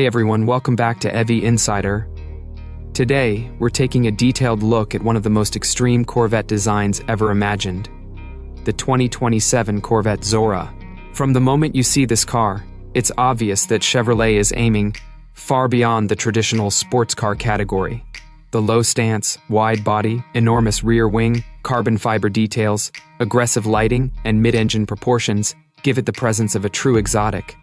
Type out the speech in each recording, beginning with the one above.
Hey everyone, welcome back to EV Insider. Today, we're taking a detailed look at one of the most extreme Corvette designs ever imagined, the 2027 Corvette ZORA. From the moment you see this car, it's obvious that Chevrolet is aiming far beyond the traditional sports car category. The low stance, wide body, enormous rear wing, carbon fiber details, aggressive lighting, and mid-engine proportions give it the presence of a true exotic.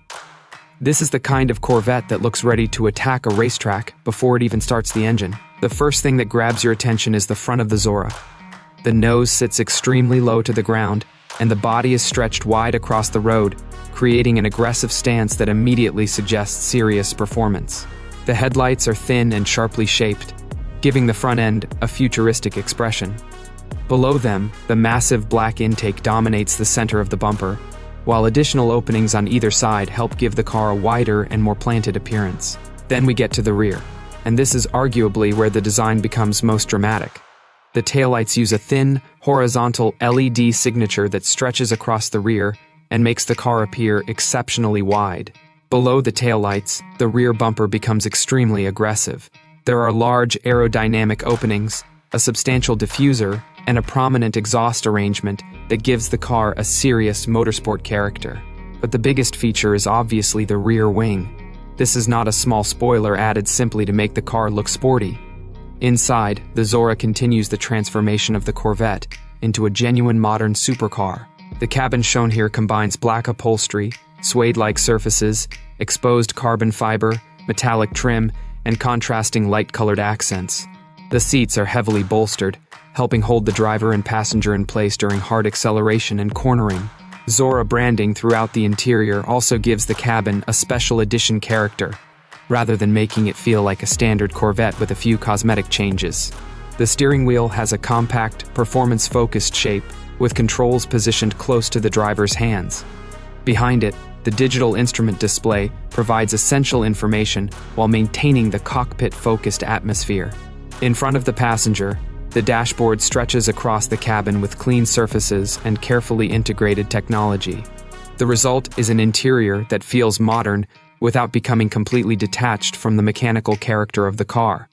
This is the kind of Corvette that looks ready to attack a racetrack before it even starts the engine. The first thing that grabs your attention is the front of the ZORA. The nose sits extremely low to the ground, and the body is stretched wide across the road, creating an aggressive stance that immediately suggests serious performance. The headlights are thin and sharply shaped, giving the front end a futuristic expression. Below them, the massive black intake dominates the center of the bumper, while additional openings on either side help give the car a wider and more planted appearance. Then we get to the rear, and this is arguably where the design becomes most dramatic. The taillights use a thin, horizontal LED signature that stretches across the rear and makes the car appear exceptionally wide. Below the taillights, the rear bumper becomes extremely aggressive. There are large aerodynamic openings, a substantial diffuser, and a prominent exhaust arrangement that gives the car a serious motorsport character. But the biggest feature is obviously the rear wing. This is not a small spoiler added simply to make the car look sporty. Inside, the ZORA continues the transformation of the Corvette into a genuine modern supercar. The cabin shown here combines black upholstery, suede-like surfaces, exposed carbon fiber, metallic trim, and contrasting light-colored accents. The seats are heavily bolstered, helping hold the driver and passenger in place during hard acceleration and cornering. ZORA branding throughout the interior also gives the cabin a special edition character, rather than making it feel like a standard Corvette with a few cosmetic changes. The steering wheel has a compact, performance-focused shape, with controls positioned close to the driver's hands. Behind it, the digital instrument display provides essential information while maintaining the cockpit-focused atmosphere. In front of the passenger, the dashboard stretches across the cabin with clean surfaces and carefully integrated technology. The result is an interior that feels modern without becoming completely detached from the mechanical character of the car.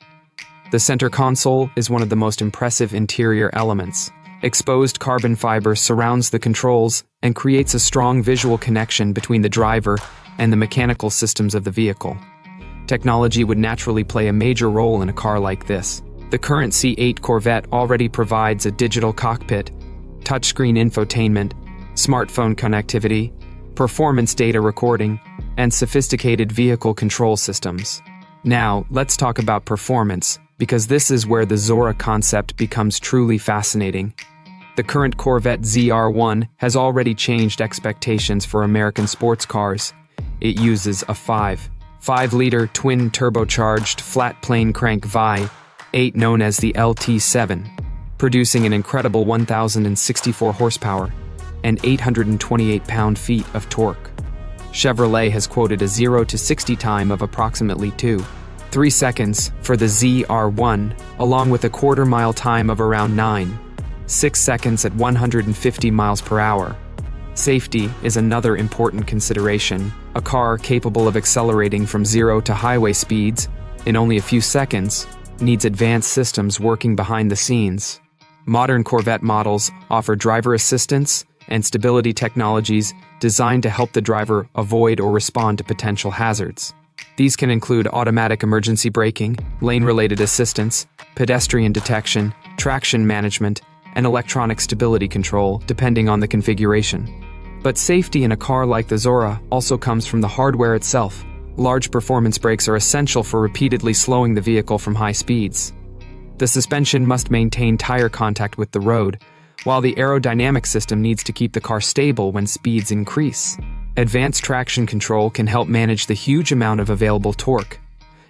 The center console is one of the most impressive interior elements. Exposed carbon fiber surrounds the controls and creates a strong visual connection between the driver and the mechanical systems of the vehicle. Technology would naturally play a major role in a car like this. The current C8 Corvette already provides a digital cockpit, touchscreen infotainment, smartphone connectivity, performance data recording, and sophisticated vehicle control systems. Now, let's talk about performance, because this is where the ZORA concept becomes truly fascinating. The current Corvette ZR1 has already changed expectations for American sports cars. It uses a 5.5-liter twin-turbocharged flat-plane crank V8 known as the LT7, producing an incredible 1,064 horsepower and 828 pound-feet of torque. Chevrolet has quoted a 0 to 60 time of approximately 2.3 seconds for the ZR1, along with a quarter-mile time of around 9.6 seconds at 150 miles per hour. Safety is another important consideration. A car capable of accelerating from 0 to highway speeds in only a few seconds needs advanced systems working behind the scenes. Modern Corvette models offer driver assistance and stability technologies designed to help the driver avoid or respond to potential hazards. These can include automatic emergency braking, lane-related assistance, pedestrian detection, traction management, and electronic stability control, depending on the configuration. But safety in a car like the ZORA also comes from the hardware itself. Large performance brakes are essential for repeatedly slowing the vehicle from high speeds. The suspension must maintain tire contact with the road, while the aerodynamic system needs to keep the car stable when speeds increase. Advanced traction control can help manage the huge amount of available torque,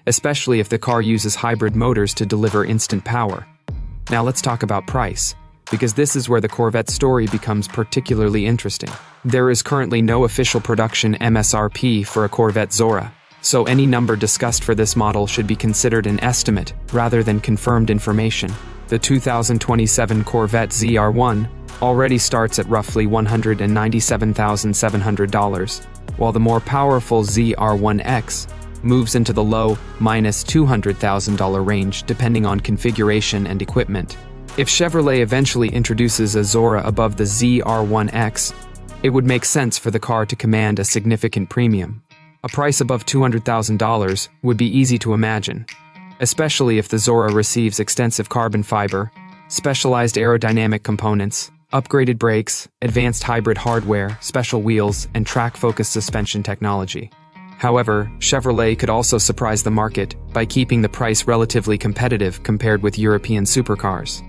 especially if the car uses hybrid motors to deliver instant power. Now let's talk about price, because this is where the Corvette story becomes particularly interesting. There is currently no official production MSRP for a Corvette ZORA, so any number discussed for this model should be considered an estimate rather than confirmed information. The 2027 Corvette ZR1 already starts at roughly $197,700, while the more powerful ZR1X moves into the low -$200,000 range depending on configuration and equipment. If Chevrolet eventually introduces a ZORA above the ZR1X, it would make sense for the car to command a significant premium. A price above $200,000 would be easy to imagine, especially if the ZORA receives extensive carbon fiber, specialized aerodynamic components, upgraded brakes, advanced hybrid hardware, special wheels, and track-focused suspension technology. However, Chevrolet could also surprise the market by keeping the price relatively competitive compared with European supercars.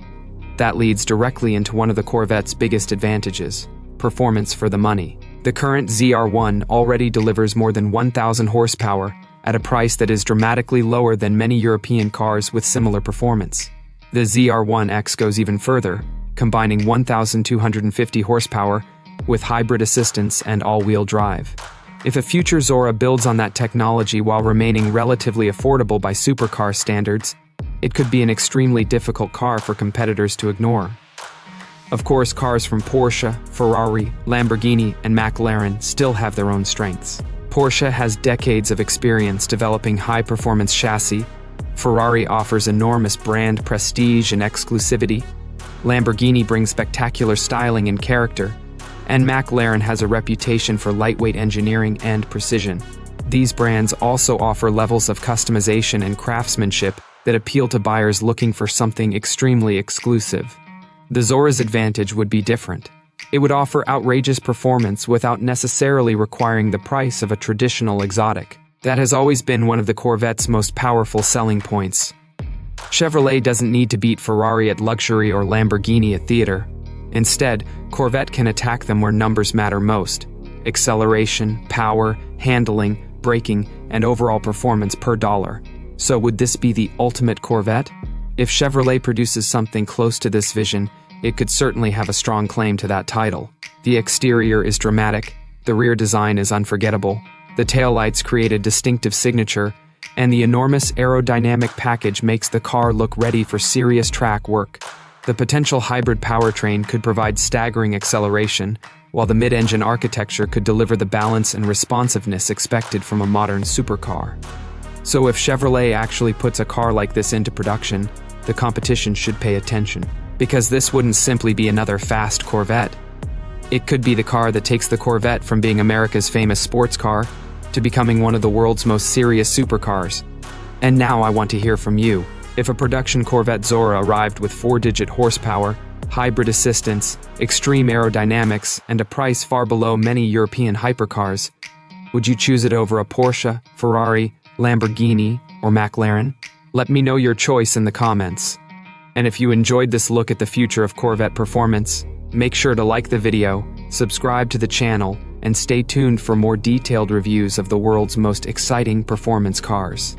That leads directly into one of the Corvette's biggest advantages: performance for the money. The current ZR1 already delivers more than 1,000 horsepower at a price that is dramatically lower than many European cars with similar performance. The ZR1X goes even further, combining 1,250 horsepower with hybrid assistance and all-wheel drive. If a future ZORA builds on that technology while remaining relatively affordable by supercar standards, it could be an extremely difficult car for competitors to ignore. Of course, cars from Porsche, Ferrari, Lamborghini, and McLaren still have their own strengths. Porsche has decades of experience developing high-performance chassis, Ferrari offers enormous brand prestige and exclusivity, Lamborghini brings spectacular styling and character, and McLaren has a reputation for lightweight engineering and precision. These brands also offer levels of customization and craftsmanship that appeal to buyers looking for something extremely exclusive. The ZORA's advantage would be different. It would offer outrageous performance without necessarily requiring the price of a traditional exotic. That has always been one of the Corvette's most powerful selling points. Chevrolet doesn't need to beat Ferrari at luxury or Lamborghini at theater. Instead, Corvette can attack them where numbers matter most: acceleration, power, handling, braking, and overall performance per dollar. So would this be the ultimate Corvette? If Chevrolet produces something close to this vision, it could certainly have a strong claim to that title. The exterior is dramatic, the rear design is unforgettable, the taillights create a distinctive signature, and the enormous aerodynamic package makes the car look ready for serious track work. The potential hybrid powertrain could provide staggering acceleration, while the mid-engine architecture could deliver the balance and responsiveness expected from a modern supercar. So if Chevrolet actually puts a car like this into production, the competition should pay attention. Because this wouldn't simply be another fast Corvette. It could be the car that takes the Corvette from being America's famous sports car to becoming one of the world's most serious supercars. And now I want to hear from you. If a production Corvette ZORA arrived with 4-digit horsepower, hybrid assistance, extreme aerodynamics, and a price far below many European hypercars, would you choose it over a Porsche, Ferrari, Lamborghini, or McLaren? Let me know your choice in the comments. And if you enjoyed this look at the future of Corvette performance, make sure to like the video, subscribe to the channel, and stay tuned for more detailed reviews of the world's most exciting performance cars.